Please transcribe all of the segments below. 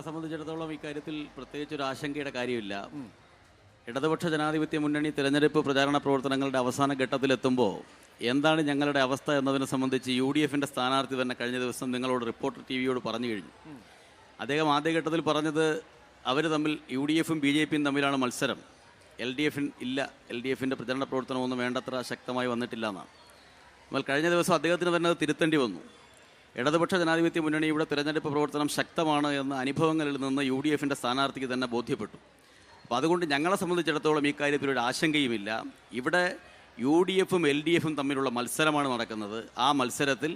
സംബന്ധിച്ചിടത്തോളം ഇക്കാര്യത്തിൽ പ്രത്യേകിച്ച് ഒരു ആശങ്കയുടെ കാര്യമില്ല. ഇടതുപക്ഷ ജനാധിപത്യ മുന്നണി തിരഞ്ഞെടുപ്പ് പ്രചാരണ പ്രവർത്തനങ്ങളുടെ അവസാന ഘട്ടത്തിലെത്തുമ്പോൾ എന്താണ് ഞങ്ങളുടെ അവസ്ഥ എന്നതിനെ സംബന്ധിച്ച് UDF-ന്റെ സ്ഥാനാർത്ഥി തന്നെ കഴിഞ്ഞ ദിവസം നിങ്ങളോട് റിപ്പോർട്ടർ TV-യോട് പറഞ്ഞു കഴിഞ്ഞു. അദ്ദേഹം ആദ്യഘട്ടത്തിൽ പറഞ്ഞത് അവർ തമ്മിൽ UDF-ഉം BJP-യും തമ്മിലാണ് മത്സരം, LDF-ന്റെ പ്രചരണ പ്രവർത്തനമൊന്നും വേണ്ടത്ര ശക്തമായി വന്നിട്ടില്ല എന്നാണ്. എന്നാൽ കഴിഞ്ഞ ദിവസം അദ്ദേഹത്തിന് തന്നെ അത് തിരുത്തേണ്ടി വന്നു. ഇടതുപക്ഷ ജനാധിപത്യ മുന്നണിയുടെ തിരഞ്ഞെടുപ്പ് പ്രവർത്തനം ശക്തമാണ് എന്ന അനുഭവങ്ങളിൽ നിന്ന് UDF-ന്റെ സ്ഥാനാർത്ഥിക്ക് തന്നെ ബോധ്യപ്പെട്ടു. അപ്പോൾ അതുകൊണ്ട് ഞങ്ങളെ സംബന്ധിച്ചിടത്തോളം ഈ കാര്യത്തിൽ ഒരു ആശങ്കയുമില്ല. ഇവിടെ UDF-ഉം LDF-ഉം തമ്മിലുള്ള മത്സരമാണ് നടക്കുന്നത്. ആ മത്സരത്തിൽ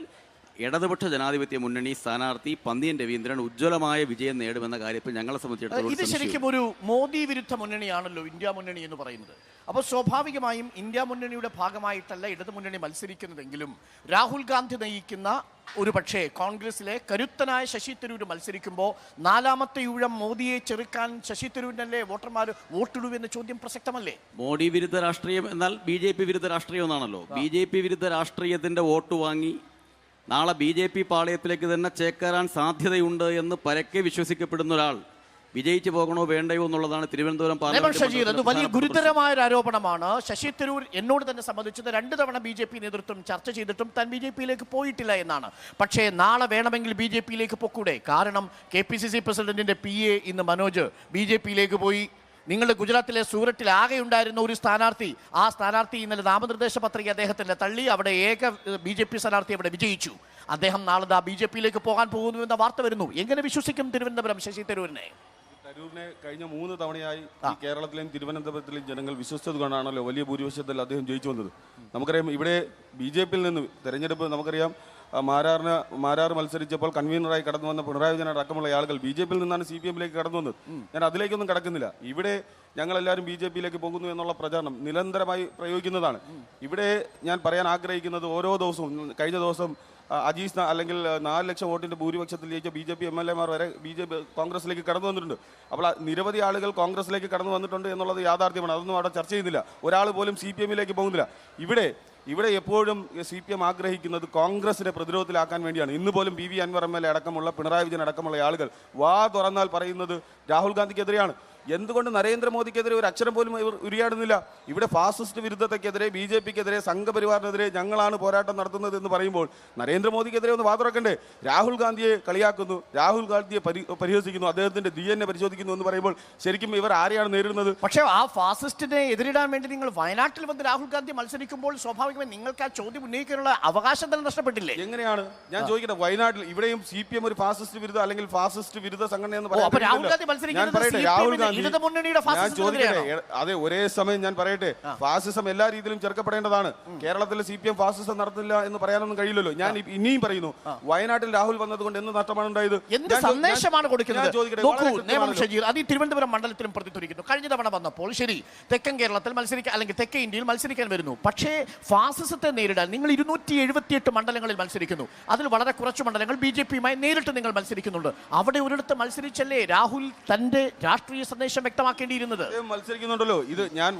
ഇടതുപക്ഷ ജനാധിപത്യ മുന്നണി സ്ഥാനാർത്ഥി പന്ന്യൻ രവീന്ദ്രൻ ഉജ്ജ്വലമായ വിജയം നേടുമെന്ന കാര്യത്തിൽ ഞങ്ങളെ സംബന്ധിച്ചിടത്തോളം ഇത് ശരിക്കും ഒരു മോദി വിരുദ്ധ മുന്നണിയാണല്ലോ ഇന്ത്യ മുന്നണി എന്ന് പറയുന്നത്. അപ്പോൾ സ്വാഭാവികമായും ഇന്ത്യ മുന്നണിയുടെ ഭാഗമായിട്ടല്ല ഇടതു മുന്നണി മത്സരിക്കുന്നതെങ്കിലും രാഹുൽ ഗാന്ധി നയിക്കുന്ന ഒരു പക്ഷേ കോൺഗ്രസിലെ കരുത്തനായ ശശി തരൂർ മത്സരിക്കുമ്പോൾ നാലാമത്തെ ഊഴം മോദിയെ ചെറുക്കാൻ ശശി തരൂരിനല്ലേ വോട്ടർമാർ വോട്ടിടുവെന്ന ചോദ്യം പ്രസക്തമല്ലേ? മോഡി വിരുദ്ധ രാഷ്ട്രീയം എന്നാൽ BJP വിരുദ്ധ രാഷ്ട്രീയം എന്നാണല്ലോ. BJP വിരുദ്ധ രാഷ്ട്രീയത്തിന്റെ വോട്ട് വാങ്ങി നാളെ BJP പാളയത്തിലേക്ക് തന്നെ ചേക്കേറാൻ സാധ്യതയുണ്ട് എന്ന് പരക്കെ വിശ്വസിക്കപ്പെടുന്ന ഒരാൾ വിജയിച്ചു പോകണോ വേണ്ടയോ എന്നുള്ളതാണ് തിരുവനന്തപുരം പാർലമെന്റ്. വലിയ ഗുരുതരമായ ഒരു ആരോപണമാണ്. ശശി തരൂർ എന്നോട് തന്നെ സംബന്ധിച്ചത് 2 തവണ BJP നേതൃത്വം ചർച്ച ചെയ്തിട്ടും താൻ BJP-യിലേക്ക് പോയിട്ടില്ല എന്നാണ്. പക്ഷേ നാളെ വേണമെങ്കിൽ BJP-യിലേക്ക് പൊക്കൂടെ? കാരണം KPCC പ്രസിഡന്റിന്റെ PA ഇന്ന് മനോജ് BJP-യിലേക്ക് പോയി. നിങ്ങളുടെ ഗുജറാത്തിലെ സൂററ്റിൽ ആകെ ഉണ്ടായിരുന്ന ഒരു സ്ഥാനാർത്ഥി, ആ സ്ഥാനാർത്ഥി ഇന്നലെ നാമനിർദ്ദേശ പത്രിക അദ്ദേഹത്തിന്റെ തള്ളി. അവിടെ ഏക BJP സ്ഥാനാർത്ഥി അവിടെ വിജയിച്ചു. അദ്ദേഹം നാളെ BJP-യിലേക്ക് പോകാൻ പോകുന്നു എന്ന വാർത്ത വരുന്നു. എങ്ങനെ വിശ്വസിക്കും തിരുവനന്തപുരം ശശി തരൂരിനെ? തരൂരിനെ കഴിഞ്ഞ 3 തവണയായി കേരളത്തിലെയും തിരുവനന്തപുരത്തിലെയും ജനങ്ങൾ വിശ്വസിച്ചത് കൊണ്ടാണല്ലോ വലിയ ഭൂരിപക്ഷത്തിൽ അദ്ദേഹം ജയിച്ചു വന്നത്. നമുക്കറിയാം, ഇവിടെ BJP-യിൽ നിന്ന് തെരഞ്ഞെടുപ്പ് നമുക്കറിയാം മാരാർ മത്സരിച്ചപ്പോൾ കൺവീനറായി കടന്നു വന്ന പിണറായി വിജയൻ അടക്കമുള്ള ആളുകൾ BJP-യിൽ നിന്നാണ് CPM-ലേക്ക് കടന്നു വന്നത്. ഞാൻ അതിലേക്കൊന്നും കടക്കുന്നില്ല. ഇവിടെ ഞങ്ങളെല്ലാവരും BJP-യിലേക്ക് പോകുന്നു എന്നുള്ള പ്രചാരണം നിരന്തരമായി പ്രയോഗിക്കുന്നതാണ്. ഇവിടെ ഞാൻ പറയാൻ ആഗ്രഹിക്കുന്നത്, ഓരോ ദിവസവും കഴിഞ്ഞ ദിവസം അജീസ് അല്ലെങ്കിൽ 4 ലക്ഷം വോട്ടിന്റെ ഭൂരിപക്ഷത്തിൽ ജയിച്ച BJP MLA-മാർ വരെ കോൺഗ്രസിലേക്ക് കടന്നു വന്നിട്ടുണ്ട്. അപ്പോൾ നിരവധി ആളുകൾ കോൺഗ്രസിലേക്ക് കടന്നു വന്നിട്ടുണ്ട് എന്നുള്ളത് യാഥാർത്ഥ്യമാണ്. അതൊന്നും അവിടെ ചർച്ച ചെയ്യുന്നില്ല. ഒരാൾ പോലും CPM-ലേക്ക് പോകുന്നില്ല. ഇവിടെ എപ്പോഴും CPM ആഗ്രഹിക്കുന്നത് കോൺഗ്രസിനെ പ്രതിരോധത്തിലാക്കാൻ വേണ്ടിയാണ്. ഇന്ന് പോലും PV അൻവർ MLA അടക്കമുള്ള പിണറായി വിജയൻ അടക്കമുള്ള ആളുകൾ വാ തുറന്നാൽ പറയുന്നത് രാഹുൽ ഗാന്ധിക്കെതിരെയാണ്. എന്തുകൊണ്ട് നരേന്ദ്രമോദിക്കെതിരെ ഒരു അക്ഷരം പോലും ഇവർ ഉരിയാടുന്നില്ല? ഇവിടെ ഫാസിസ്റ്റ് വിരുദ്ധതയ്ക്കെതിരെ, BJP-ക്കെതിരെ, സംഘപരിവാറിനെതിരെ ഞങ്ങളാണ് പോരാട്ടം നടത്തുന്നത് എന്ന് പറയുമ്പോൾ നരേന്ദ്രമോദിക്കെതിരെ ഒന്ന് വാതുറക്കണ്ടേ? രാഹുൽ ഗാന്ധിയെ കളിയാക്കുന്നു, രാഹുൽ ഗാന്ധിയെ പരിഹസിക്കുന്നു, അദ്ദേഹത്തിന്റെ DNA പരിശോധിക്കുന്നു എന്ന് പറയുമ്പോൾ ശരിക്കും ഇവർ ആരെയാണ് നേരിടുന്നത്? പക്ഷേ ആ ഫാസിസ്റ്റിനെ എതിരിടാൻ വേണ്ടി നിങ്ങൾ വയനാട്ടിൽ വന്ന് രാഹുൽ ഗാന്ധി മത്സരിക്കുമ്പോൾ സ്വാഭാവികമായി നിങ്ങൾക്ക് ആ ചോദ്യം ഉന്നയിക്കാനുള്ള അവകാശം തന്നെ നഷ്ടപ്പെട്ടില്ലേ? എങ്ങനെയാണ്? ഞാൻ ചോദിക്കട്ടെ, വയനാട്ടിൽ ഇവിടെയും CPM ഒരു ഫാസിസ്റ്റ് വിരുദ്ധ അല്ലെങ്കിൽ ഫാസിസ്റ്റ് വിരുദ്ധ സംഘടന എന്ന് പറയാം. അതെ, ഒരേ സമയം ഞാൻ പറയട്ടെ, ഫാസിസം എല്ലാ രീതിയിലും ചെറുക്കപ്പെടേണ്ടതാണ്. കേരളത്തിൽ CPM ഫാസിസം നടത്തില്ല എന്ന് പറയാനൊന്നും കഴിയില്ലല്ലോ. ഞാൻ ഇനിയും പറയുന്നു, വയനാട്ടിൽ രാഹുൽ വന്നതുകൊണ്ട് എന്ത് നഷ്ടമാണ് ഉണ്ടായത്? എന്ത് സന്ദേശമാണ് കൊടുക്കുന്നത്? തിരുവനന്തപുരം മണ്ഡലത്തിലും പ്രതിധ്വനിക്കുന്നു. കഴിഞ്ഞ തവണ വന്നപ്പോൾ ശരി, തെക്കൻ കേരളത്തിൽ മത്സരിക്കാൻ അല്ലെങ്കിൽ തെക്കേ ഇന്ത്യയിൽ മത്സരിക്കാൻ വരുന്നു. പക്ഷേ ഫാസിസത്തെ നേരിടാൻ നിങ്ങൾ 278 മണ്ഡലങ്ങളിൽ മത്സരിക്കുന്നു. അതിൽ വളരെ കുറച്ച് മണ്ഡലങ്ങൾ BJP-യുമായി നേരിട്ട് നിങ്ങൾ മത്സരിക്കുന്നുണ്ട്. അവിടെ ഒരിടത്ത് മത്സരിച്ചല്ലേ രാഹുൽ തന്റെ രാഷ്ട്രീയ സന്ദേശം വ്യക്തമാക്കേണ്ടിയിരുന്നത്? മത്സരിക്കുന്നുണ്ടല്ലോ. ഇത് ഞാൻ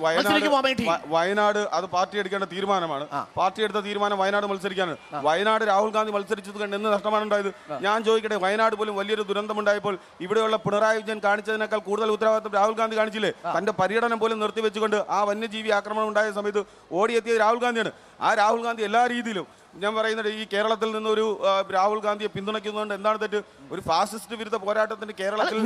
വയനാട് അത് പാർട്ടി എടുക്കേണ്ട തീരുമാനമാണ്. പാർട്ടി എടുത്ത തീരുമാനം വയനാട് മത്സരിക്കാനാണ്. വയനാട് രാഹുൽ ഗാന്ധി മത്സരിച്ചത് കണ്ട് എന്ത് നഷ്ടമാണ് ഉണ്ടായത്? ഞാൻ ചോദിക്കട്ടെ, വയനാട് പോലും വലിയൊരു ദുരന്തമുണ്ടായപ്പോൾ ഇവിടെയുള്ള പിണറായി വിജയൻ കാണിച്ചതിനേക്കാൾ കൂടുതൽ ഉത്തരവാദിത്വം രാഹുൽ ഗാന്ധി കാണിച്ചില്ലേ? തന്റെ പര്യടനം പോലും നിർത്തിവെച്ചുകൊണ്ട് ആ വന്യജീവി ആക്രമണം ഉണ്ടായ സമയത്ത് ഓടിയെത്തിയത് രാഹുൽ ഗാന്ധിയാണ്. ആ രാഹുൽ ഗാന്ധി എല്ലാ രീതിയിലും, ഞാൻ പറയുന്നത്, ഈ കേരളത്തിൽ നിന്നൊരു രാഹുൽ ഗാന്ധിയെ പിന്തുണയ്ക്കുന്നതുകൊണ്ട് എന്താണ് തെറ്റ്? ഒരു ഫാസിസ്റ്റ് വിരുദ്ധ പോരാട്ടത്തിന് കേരളത്തിൽ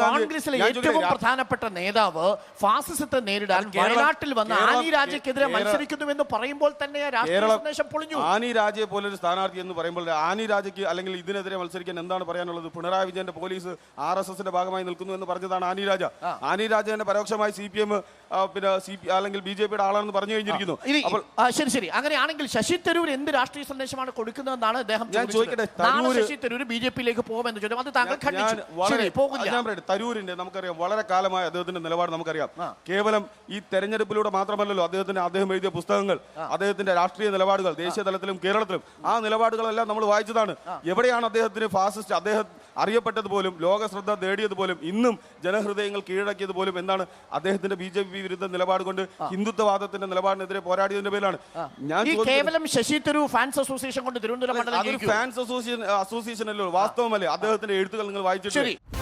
കോൺഗ്രസിലെ ഏറ്റവും പ്രധാനപ്പെട്ട നേതാവ് ഫാസിസത്തെ നേരിടാൻ വയനാട്ടിൽ വന്ന് ആനി രാജയ്ക്കെതിരെ മത്സരിക്കുന്നുവെന്ന് പറയുമ്പോൾ തന്നെ ആനി രാജയെ പോലൊരു സ്ഥാനാർത്ഥി എന്ന് പറയുമ്പോൾ ആനി രാജയ്ക്ക് അല്ലെങ്കിൽ ഇതിനെതിരെ മത്സരിക്കാൻ എന്താണ് പറയാനുള്ളത്? പിണറായി വിജയന്റെ പോലീസ് RSS-ന്റെ ഭാഗമായി നിൽക്കുന്നു എന്ന് പറഞ്ഞതാണ് ആനി രാജ. ആനി രാജ തന്നെ പരോക്ഷമായി CPM അല്ലെങ്കിൽ BJP-യുടെ ആളാണെന്ന് പറഞ്ഞു കഴിഞ്ഞിരിക്കുന്നു. ശരി, അങ്ങനെയാണെങ്കിൽ ശശി തരൂർ എന്ത് രാഷ്ട്രീയ സന്ദേശമാണ് കൊടുക്കുന്നതെന്നാണ് അദ്ദേഹം ചോദിക്കട്ടെ. ശശി തരൂർ BJP-യിലേക്ക് പോകുമെന്ന് ചോദ്യം, അത് താങ്കൾ തരൂരിന്റെ നമുക്കറിയാം, വളരെ കാലമായ അദ്ദേഹത്തിന്റെ നിലപാട് നമുക്കറിയാം. കേവലം ഈ തെരഞ്ഞെടുപ്പിലൂടെ മാത്രമല്ലല്ലോ അദ്ദേഹം എഴുതിയ പുസ്തകങ്ങൾ, അദ്ദേഹത്തിന്റെ രാഷ്ട്രീയ നിലപാടുകൾ ദേശീയ തലത്തിലും കേരളത്തിലും, ആ നിലപാടുകളെല്ലാം നമ്മൾ വായിച്ചതാണ്. എവിടെയാണ് അദ്ദേഹത്തിന് ഫാസിസ്റ്റ്, അദ്ദേഹം അറിയപ്പെട്ടത് പോലും, ലോക ശ്രദ്ധ നേടിയത് പോലും, ഇന്നും ജനഹൃദയങ്ങൾ കീഴടക്കിയത് പോലും എന്താണ്? അദ്ദേഹത്തിന്റെ BJP വിരുദ്ധ നിലപാട് കൊണ്ട് ഹിന്ദുത്വവാദത്തിന്റെ നിലപാടിനെതിരെ പോരാടിയതിന്റെ പേരിലാണ്. ഞാൻ കേവലം ശശി തരൂർ ഫാൻസ് അസോസിയേഷൻ കൊണ്ട് തിരുവനന്തപുരം ഫാൻസ് അസോസിയേഷൻ അല്ലോ, വാസ്തവമല്ലേ? അദ്ദേഹത്തിന്റെ എഴുത്തുകൾ നിങ്ങൾ വായിച്ചിട്ടുണ്ട്.